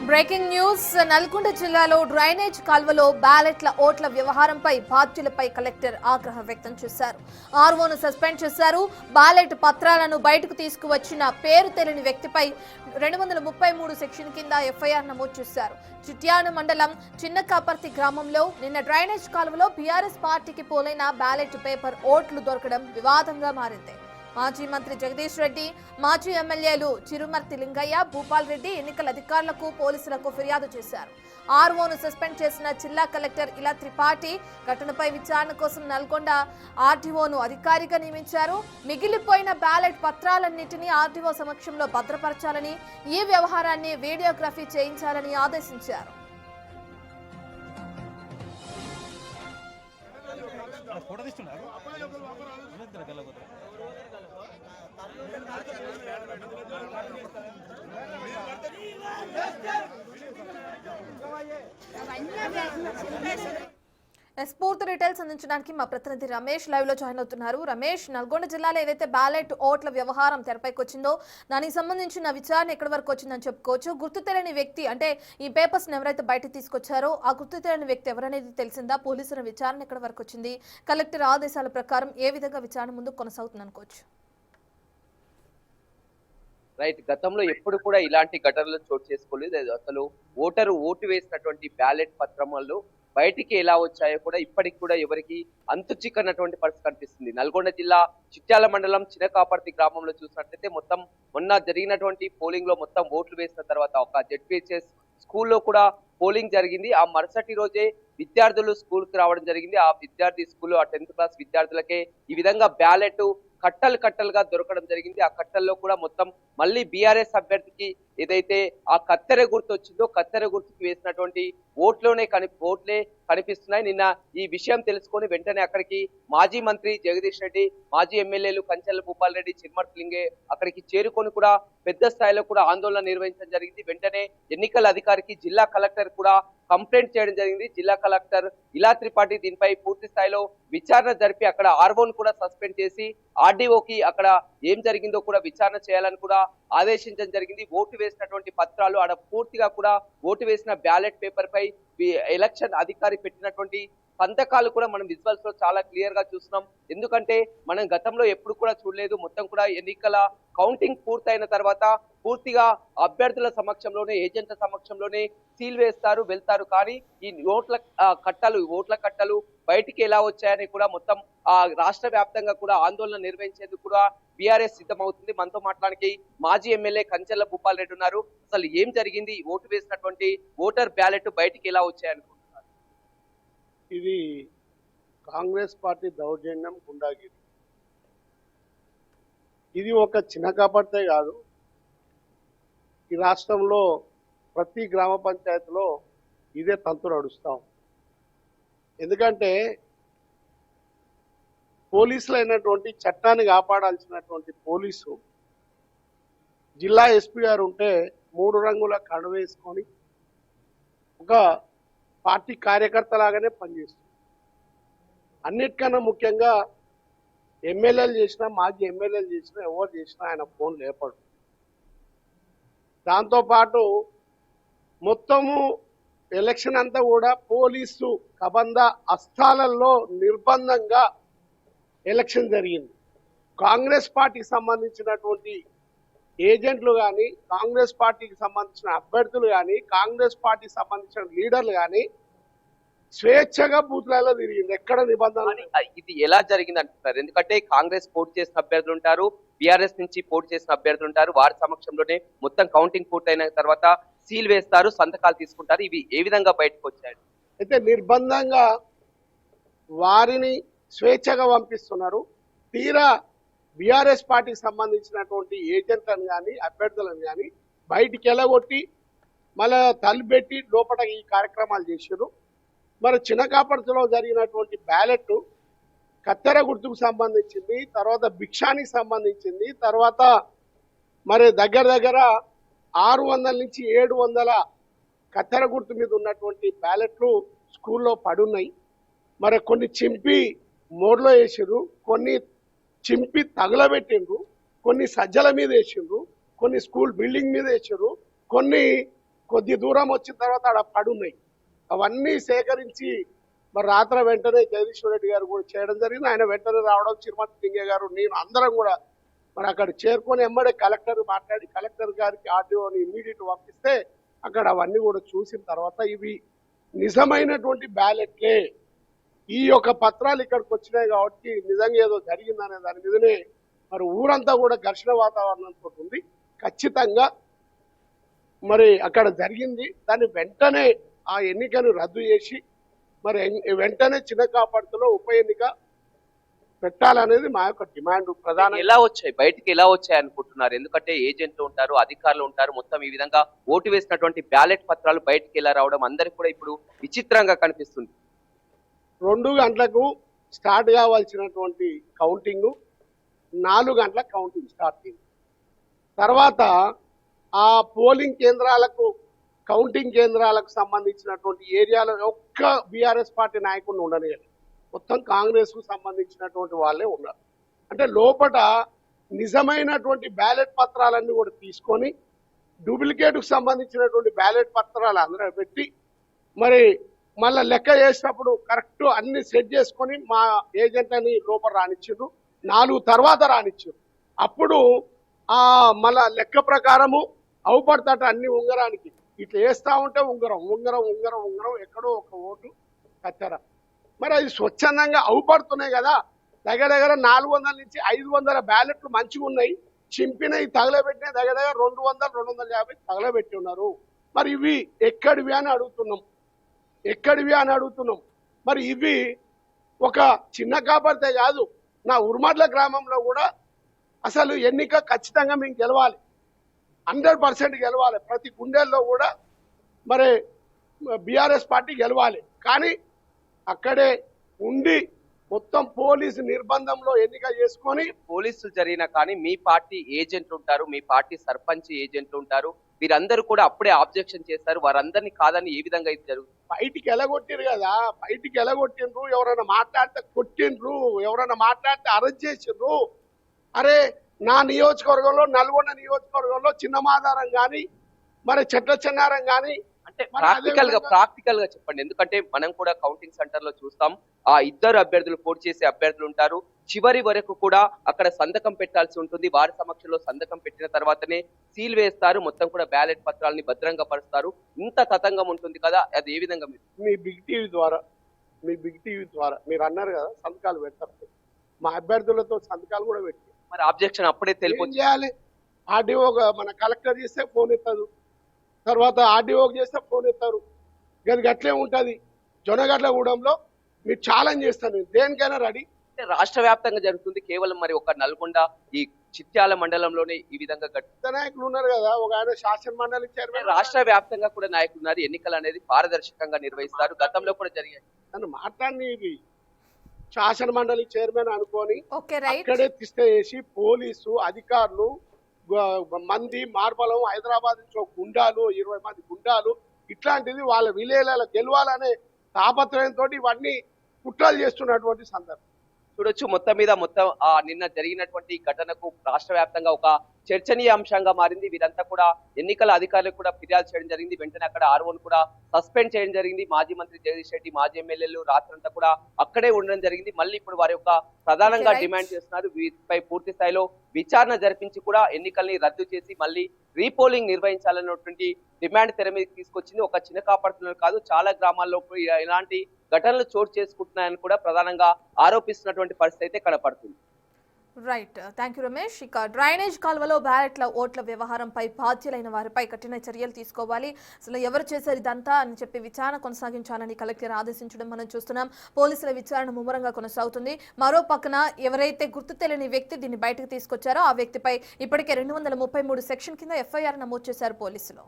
Breaking news Nalgonda జిల్లాలో drainage కాల్వలో బ్యాలెట్ల ఓట్ల వ్యవహారంపై బాధ్యులపై కలెక్టర్ ఆగ్రహం వ్యక్తం చేశారు. ఆర్ఓను సస్పెండ్ చేశారు. బ్యాలెట్ పత్రాలను బయటకు తీసుకువచ్చిన పేరు తెలియని వ్యక్తిపై 233 సెక్షన్ కింద ఎఫ్ఐఆర్ నమోదు చేశారు. చిట్యాల మండలం చిన్నకాపర్తి గ్రామంలో నిన్న డ్రైనేజ్ కాల్వలో బీఆర్ఎస్ పార్టీకి పోలైన బ్యాలెట్ పేపర్ ఓట్లు దొరకడం వివాదంగా మారింది. మాజీ మంత్రి జగదీష్ రెడ్డి, మాజీ ఎమ్మెల్యేలు చిరుమర్తి లింగయ్య, భూపాల్ రెడ్డి ఎన్నికల అధికారులకు పోలీసులకు ఫిర్యాదు చేశారు. ఆర్ఓను సస్పెండ్ చేసిన జిల్లా కలెక్టర్ ఇలా త్రిపాఠి ఘటనపై విచారణ కోసం నల్గొండ ఆర్డీఓను అధికారిగా నియమించారు. మిగిలిపోయిన బ్యాలెట్ పత్రాలన్నింటినీ ఆర్డీఓ సమక్షంలో భద్రపరచాలని, ఈ వ్యవహారాన్ని వీడియోగ్రఫీ చేయించాలని ఆదేశించారు. పూర్తి డీటెయిల్స్ అందించడానికి మా ప్రతినిధి రమేష్ లైవ్ లో జాయిన్ అవుతున్నారు. రమేష్, నల్గొండ జిల్లాలో ఏదైతే బ్యాలెట్ ఓట్ల వ్యవహారం తెరపైకి వచ్చిందో దానికి సంబంధించిన విచారణ ఎక్కడి వరకు వచ్చిందని చెప్పుకోవచ్చు. గుర్తు తెలియని వ్యక్తి అంటే ఈ పేపర్స్ ఎవరైతే బయటకు తీసుకొచ్చారో ఆ గుర్తు తెలియని వ్యక్తి ఎవరనేది తెలిసిందా? పోలీసుల విచారణ ఎక్కడి వరకు వచ్చింది? కలెక్టర్ ఆదేశాల ప్రకారం ఏ విధంగా విచారణ ముందుకు కొనసాగుతుంది అనుకోవచ్చు? రైట్, గతంలో ఎప్పుడు కూడా ఇలాంటి ఘటనలు చోటు చేసుకోలేదు. అసలు ఓటు వేసినటువంటి బ్యాలెట్ పత్రములు బయటికి ఎలా వచ్చాయో కూడా ఇప్పటికి కూడా ఎవరికి అంతు చిక్కనటువంటి పరిస్థితి కనిపిస్తుంది. నల్గొండ జిల్లా చిట్యాల మండలం చిన్నకాపర్తి గ్రామంలో చూసినట్లయితే మొన్న జరిగినటువంటి పోలింగ్ లో మొత్తం ఓట్లు వేసిన తర్వాత ఒక జెడ్పీహెచ్ఎస్ స్కూల్లో కూడా పోలింగ్ జరిగింది. ఆ మరుసటి రోజే విద్యార్థులు స్కూల్ కి రావడం జరిగింది. ఆ విద్యార్థి స్కూల్లో ఆ 10th క్లాస్ విద్యార్థులకే ఈ విధంగా బ్యాలెట్ కట్టలుగా దొరకడం జరిగింది. ఆ కట్టల్లో కూడా మొత్తం మళ్ళీ బీఆర్ఎస్ అభ్యర్థికి ఏదైతే ఆ కత్తెర గుర్తు వచ్చిందో కత్తెర గుర్తుకి వేసినటువంటి ఓట్లే కనిపిస్తున్నాయి. నిన్న ఈ విషయం తెలుసుకొని వెంటనే అక్కడికి మాజీ మంత్రి జగదీష్ రెడ్డి, మాజీ ఎమ్మెల్యేలు కంచెల భూపాల్ రెడ్డి, చిరుమర్తి లింగే అక్కడికి చేరుకొని కూడా పెద్ద స్థాయిలో కూడా ఆందోళన నిర్వహించడం జరిగింది. వెంటనే ఎన్నికల అధికారికి జిల్లా కలెక్టర్ కూడా కంప్లైంట్ చేయడం జరిగింది. జిల్లా కలెక్టర్ ఇలా త్రిపాఠి దీనిపై పూర్తి స్థాయిలో విచారణ జరిపి అక్కడ ఆర్ఓను కూడా సస్పెండ్ చేసి ఆర్డీఓకి అక్కడ ఏం జరిగిందో కూడా విచారణ చేయాలని కూడా ఆదేశించడం జరిగింది. ఓటు వేసినటువంటి పత్రాలు ఆడ పూర్తిగా కూడా ఓటు వేసిన బ్యాలెట్ పేపర్ పై ఎలక్షన్ అధికారి పెట్టినటువంటి సంతకాలు కూడా మనం విజువల్స్ లో చాలా క్లియర్ గా చూస్తున్నాం. ఎందుకంటే మనం గతంలో ఎప్పుడు కూడా చూడలేదు. మొత్తం కూడా ఎన్నికల కౌంటింగ్ పూర్తయిన తర్వాత పూర్తిగా అభ్యర్థుల సమక్షంలోనే, ఏజెంట్ల సమక్షంలోనే సీల్ వేస్తారు, వెళ్తారు. కానీ ఈ ఓట్ల కట్టలు బయటికి ఎలా వచ్చాయని కూడా మొత్తం రాష్ట్ర వ్యాప్తంగా కూడా ఆందోళన నిర్వహించేందుకు కూడా బీఆర్ఎస్ సిద్ధమవుతుంది. మనతో మాట్లాడానికి మాజీ ఎమ్మెల్యే కంచెల భూపాల్ రెడ్డి ఉన్నారు. అసలు ఏం జరిగింది? ఓటు వేసినటువంటి ఓటర్ బ్యాలెట్ బయటికి ఎలా వచ్చాయనుకుంటున్నారు? ఇది కాంగ్రెస్ పార్టీ దౌర్జన్యం, గుండాగిరి. ఇది ఒక చిన్న కాపర్తే కాదు, ఈ రాష్ట్రంలో ప్రతి గ్రామ పంచాయతీలో ఇదే తంతు నడుస్తాం. ఎందుకంటే పోలీసులు అయినటువంటి చట్టాన్ని కాపాడాల్సినటువంటి పోలీసు జిల్లా ఎస్పీ గారు ఉంటే 3 రంగుల కండువ వేసుకొని ఒక పార్టీ కార్యకర్త లాగానే పనిచేస్తుంది. అన్నిటికన్నా ముఖ్యంగా ఎమ్మెల్యేలు చేసినా, మాజీ ఎమ్మెల్యేలు చేసినా, ఎవరు చేసినా ఆయన ఫోన్ లేపడు. దాంతోపాటు మొత్తము ఎలక్షన్ అంతా కూడా పోలీసు కబంధ అస్తాలలో నిర్బంధంగా ఎలక్షన్ జరిగింది. కాంగ్రెస్ పార్టీకి సంబంధించినటువంటి ఏజెంట్లు కానీ, కాంగ్రెస్ పార్టీకి సంబంధించిన అభ్యర్థులు కానీ, కాంగ్రెస్ పార్టీకి సంబంధించిన లీడర్లు కానీ స్వేచ్ఛగా బూత్లలో తిరిగింది. ఎక్కడ నిబంధనలు? ఇది ఎలా జరిగింది అంటున్నారు? ఎందుకంటే కాంగ్రెస్ పోటీ చేసిన అభ్యర్థులు ఉంటారు, బీఆర్ఎస్ నుంచి పోటీ చేసిన అభ్యర్థులు ఉంటారు. వారి సమక్షంలోనే మొత్తం కౌంటింగ్ పూర్తయిన తర్వాత సీల్ వేస్తారు, సంతకాలు తీసుకుంటారు. ఇవి ఏ విధంగా బయటకు వచ్చాయి? అయితే నిర్బంధంగా వారిని స్వేచ్ఛగా పంపిస్తున్నారు. తీరా బీఆర్ఎస్ పార్టీకి సంబంధించినటువంటి ఏజెంట్లను కానీ, అభ్యర్థులను కానీ బయటికి ఎలగొట్టి మళ్ళీ తలుపెట్టి లోపల ఈ కార్యక్రమాలు చేశారు. మరి చిన్నకాపర్తిలో జరిగినటువంటి బ్యాలెట్ కత్తెర గుర్తుకు సంబంధించింది, తర్వాత భిక్షానికి సంబంధించింది, తర్వాత మరి దగ్గర 600 నుంచి 700 కత్తెర గుర్తు మీద ఉన్నటువంటి బ్యాలెట్లు స్కూల్లో పడున్నాయి. మరి కొన్ని చింపి మోడ్లో వేసారు, కొన్ని చింపి తగలబెట్టిండ్రు, కొన్ని సజ్జల మీద వేసిండ్రు, కొన్ని స్కూల్ బిల్డింగ్ మీద వేసారు, కొన్ని కొద్ది దూరం వచ్చిన తర్వాత ఆడ పడున్నాయి. అవన్నీ సేకరించి మరి రాత్రి వెంటనే జగదీశ్వర్ రెడ్డి గారు కూడా చేయడం జరిగింది. ఆయన వెంటనే రావడం, చిరుమతి లింగే గారు, నేను అందరం కూడా మరి అక్కడ చేరుకొని ఎమ్మడే కలెక్టర్ మాట్లాడి కలెక్టర్ గారికి ఆర్డీఓని ఇమ్మీడియట్ పంపిస్తే అక్కడ అవన్నీ కూడా చూసిన తర్వాత ఇవి నిజమైనటువంటి బ్యాలెట్లే, ఈ యొక్క పత్రాలు ఇక్కడికి వచ్చినాయి కాబట్టి నిజంగా ఏదో జరిగిందనే దాని మీదనే మరి ఊరంతా కూడా ఘర్షణ వాతావరణంతో ఉంది. ఖచ్చితంగా మరి అక్కడ జరిగింది. దాన్ని వెంటనే ఆ ఎన్నికను రద్దు చేసి మరి వెంటనే చిన్న కాపాడుతులో ఉప ఎన్నిక పెట్టాలనేది మా యొక్క డిమాండ్. ప్రధాన ఎలా వచ్చాయి బయటికి ఎలా వచ్చాయి అనుకుంటున్నారు? ఎందుకంటే ఏజెంట్లు ఉంటారు, అధికారులు ఉంటారు, మొత్తం ఈ విధంగా ఓటు వేసినటువంటి బ్యాలెట్ పత్రాలు బయటికి ఎలా రావడం అందరికి కూడా ఇప్పుడు విచిత్రంగా కనిపిస్తుంది. 2 గంటలకు స్టార్ట్ కావాల్సినటువంటి కౌంటింగ్ 4 గంటలకు కౌంటింగ్ స్టార్ట్ అయింది. తర్వాత ఆ పోలింగ్ కేంద్రాలకు కౌంటింగ్ కేంద్రాలకు సంబంధించినటువంటి ఏరియాలో ఒక్క బీఆర్ఎస్ పార్టీ నాయకుడిని ఉండలేదు, మొత్తం కాంగ్రెస్ కు సంబంధించినటువంటి వాళ్ళే ఉన్నారు. అంటే లోపల నిజమైనటువంటి బ్యాలెట్ పత్రాలన్నీ కూడా తీసుకొని డూప్లికేట్ కు సంబంధించినటువంటి బ్యాలెట్ పత్రాలు అందరూ పెట్టి మరి మళ్ళీ లెక్క చేసినప్పుడు కరెక్ట్ అన్ని సెట్ చేసుకొని మా ఏజెంట్ అని లోపల రానిచ్చారు. 4 తర్వాత రానిచ్చారు. అప్పుడు మళ్ళా లెక్క ప్రకారము అవుపడతాట అన్ని ఉంగరానికి ఇట్లా వేస్తా ఉంటే ఉంగరం ఉంగరం ఉంగరం ఉంగరం ఎక్కడో ఒక ఓటు కట్టారా. మరి అది స్వచ్ఛందంగా అవుపడుతున్నాయి కదా. దగ్గర దగ్గర 400 నుంచి 500 బ్యాలెట్లు మంచిగా ఉన్నాయి, చింపినవి తగలబెట్టినాయి దగ్గర దగ్గర 200, 250 తగలబెట్టి ఉన్నారు. మరి ఇవి ఎక్కడివి అని అడుగుతున్నాం, ఎక్కడివి అని అడుగుతున్నాం. మరి ఇవి ఒక చిన్న కాపాడితే కాదు, నా ఉర్మడ్ల గ్రామంలో కూడా అసలు ఎన్నిక ఖచ్చితంగా మేము గెలవాలి, 100% గెలవాలి. ప్రతి గుండెల్లో కూడా మరి బీఆర్ఎస్ పార్టీ గెలవాలి. కానీ అక్కడే ఉండి మొత్తం పోలీసు నిర్బంధంలో ఎన్నిక చేసుకొని పోలీసులు జరిగినా కానీ మీ పార్టీ ఏజెంట్లు ఉంటారు, మీ పార్టీ సర్పంచ్ ఏజెంట్లు ఉంటారు, వీరందరూ కూడా అప్పుడే ఆబ్జెక్షన్ చేస్తారు. వారందరినీ కాదని ఏ విధంగా ఇది జరుగుతుంది? బయటికి ఎలగొట్టిరు కదా, బయటికి ఎలగొట్టిండ్రు. ఎవరైనా మాట్లాడితే కొట్టిండ్రు, ఎవరైనా మాట్లాడితే అరెస్ట్ చేసిండ్రు. అరే నా నియోజకవర్గంలో, నల్గొండ నియోజకవర్గంలో చిన్న మాదారం కానీ మరి చెట్ల చెన్నారం కానీ అంటే ప్రాక్టికల్ గా చెప్పండి. ఎందుకంటే మనం కూడా కౌంటింగ్ సెంటర్ లో చూస్తాం, ఆ ఇద్దరు అభ్యర్థులు పోటీ చేసే అభ్యర్థులు ఉంటారు. చివరి వరకు కూడా అక్కడ సంతకం పెట్టాల్సి ఉంటుంది. వారి సమక్షంలో సంతకం పెట్టిన తర్వాతనే సీల్ వేస్తారు. మొత్తం కూడా బ్యాలెట్ పత్రాలని భద్రంగా పరుస్తారు. ఇంత తతంగం ఉంటుంది కదా, అది ఏ విధంగా మీ బిగ్ టీవీ ద్వారా మీరు అన్నారు కదా సంతకాలు పెడతారు, మా అభ్యర్థులతో సంతకాలు కూడా పెట్టి మరి ఆబ్జెక్షన్ అప్పుడే తెలిపి చేయాలి. ఆర్డీఓ మన కలెక్టర్ చేస్తే ఫోన్ ఎత్తారు, తర్వాత ఆర్డీఓకి చేస్తే ఫోన్ ఎత్తారు. గది అట్లే ఉంటుంది. జొన్నగడ్లగూడెంలో మీరు ఛాలెంజ్ చేస్తాను, దేనికైనా రెడీ. రాష్ట్ర వ్యాప్తంగా జరుగుతుంది, కేవలం మరి ఒక నల్గొండ ఈ చిట్యాల మండలంలోనే ఈ విధంగా పెద్ద నాయకులు ఉన్నారు కదా, ఒక ఆయన శాసన మండలి చైర్మన్. రాష్ట్ర వ్యాప్తంగా కూడా నాయకులు ఉన్నారు. ఎన్నికలు అనేది పారదర్శకంగా నిర్వహిస్తారు. గతంలో కూడా జరిగాయి. నన్ను మాట్లాడి ఇవి శాసన మండలి చైర్మన్ అనుకొని అక్కడే తిష్ట చేసి పోలీసు అధికారులు మంది మార్బలం, హైదరాబాద్ నుంచి ఒక గుండాలు 20 మంది గుండాలు, ఇట్లాంటిది వాళ్ళ విలేల గెలవాలనే తాపత్రయంతో ఇవన్నీ కుట్రలు చేస్తున్నటువంటి సందర్భం చూడొచ్చు. మొత్తం నిన్న జరిగినటువంటి ఘటనకు రాష్ట్ర వ్యాప్తంగా ఒక చర్చనీయ అంశంగా మారింది. వీరంతా కూడా ఎన్నికల అధికారులకు కూడా ఫిర్యాదు చేయడం జరిగింది. వెంటనే అక్కడ ఆర్ఓను కూడా సస్పెండ్ చేయడం జరిగింది. మాజీ మంత్రి జగదీష్ రెడ్డి, మాజీ ఎమ్మెల్యేలు రాత్రంతా కూడా అక్కడే ఉండడం జరిగింది. మళ్ళీ ఇప్పుడు వారి యొక్క ప్రధానంగా డిమాండ్ చేస్తున్నారు, వీటిపై పూర్తి స్థాయిలో విచారణ జరిపించి కూడా ఎన్నికల్ని రద్దు చేసి మళ్ళీ రీపోలింగ్ నిర్వహించాలన్నటువంటి డిమాండ్ తెర మీద తీసుకొచ్చింది. ఒక చిన్న కాపాడుతున్నారు కాదు, చాలా గ్రామాల్లో ఇలాంటి ఘటనలు చోటు చేసుకుంటున్నాయని కూడా ప్రధానంగా ఆరోపిస్తున్నటువంటి పరిస్థితి అయితే కనపడుతుంది. Right, thank you Ramesh. ఇక డ్రైనేజ్ కాల్వలో బ్యాలెట్ల ఓట్ల వ్యవహారంపై బాధ్యులైన వారిపై కఠిన చర్యలు తీసుకోవాలి, అసలు ఎవరు చేశారు ఇదంతా అని చెప్పి విచారణ కొనసాగించాలని కలెక్టర్ ఆదేశించడం మనం చూస్తున్నాం. పోలీసుల విచారణ ముమ్మరంగా కొనసాగుతుంది. మరో పక్కన ఎవరైతే గుర్తు తెలియని వ్యక్తి దీన్ని బయటకు తీసుకొచ్చారో ఆ వ్యక్తిపై ఇప్పటికే 233 సెక్షన్ కింద ఎఫ్ఐఆర్ నమోదు చేశారు పోలీసులు.